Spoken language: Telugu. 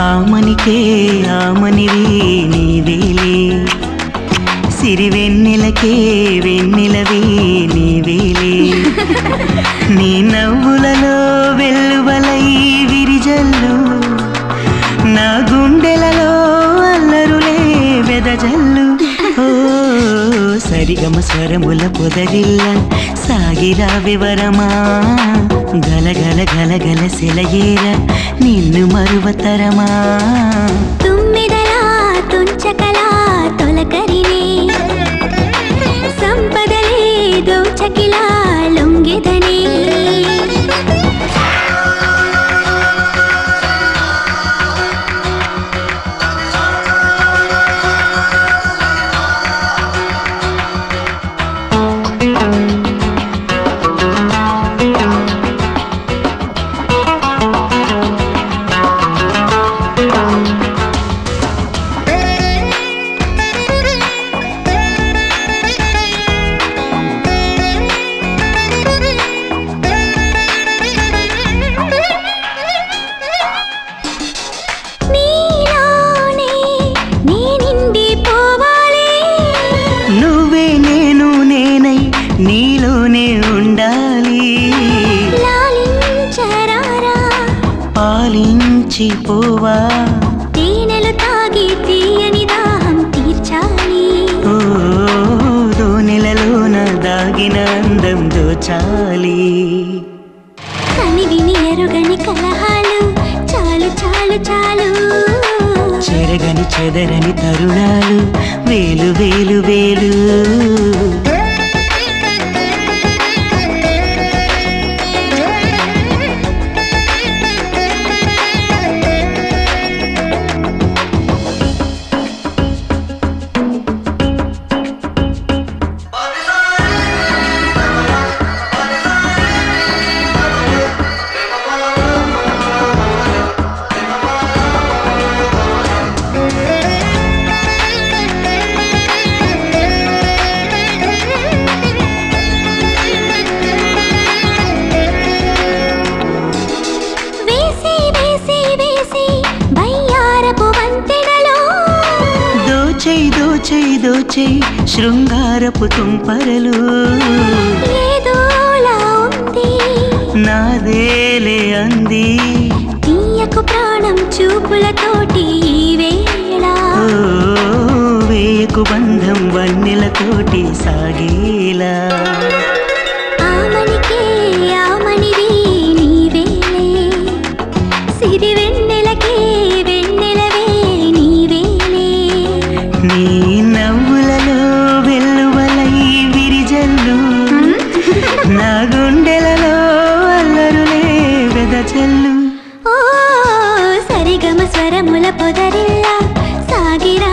ఆమనికే ఆమనివి నీవేలే సిరి వెన్నెలకే వెన్నెలవి నీవేలే నీ నవ్వులలో వెల్లువలై విరిజల్లు నా గుండెలలో అల్లరులే వెదజల్లు ఓ సరిగమ స్వరముల పొదరిల్ల సాగిరా వివరమా గలగల గలగల సెలయేర నిన్ను మరువతరమా తుమ్మిదలా తుంచకలా తొలకరినే సంపదలే దోచకిలా లొంగెదనే నీలోనే ఉండాలి లాలించరారా పాలించి పోవా తేనెలు తాగి తీయని దాహం తీర్చాలి ఓ దోనెలలోన దాగిన అందం దోచాలి కనివిని ఎరుగని కలహాలు చాలు చాలు చాలు చెరగని చెదరని తరుణాలు వేలు వేలు వేలు దోచేయి దోచేయి శృంగారపు తుంపరలు ఏదోలా ఉంది నాదేలే అంది తీయకు ప్రాణం చూపులతోటి ఈ వేళ వేయకు బంధం వన్నెలతోటి సాగేలా ఆమనికే ఆమనివి నీవేలే సిరి వెన్నెలకే వెన్నెలవే నీవేలే నీ నవ్వులలో వెల్లువలై విరిజల్లు నా గుండెలలో అల్లరులే వెదజల్లు ఓ సరిగమ స్వరముల పొదరిల్ల సాగిరా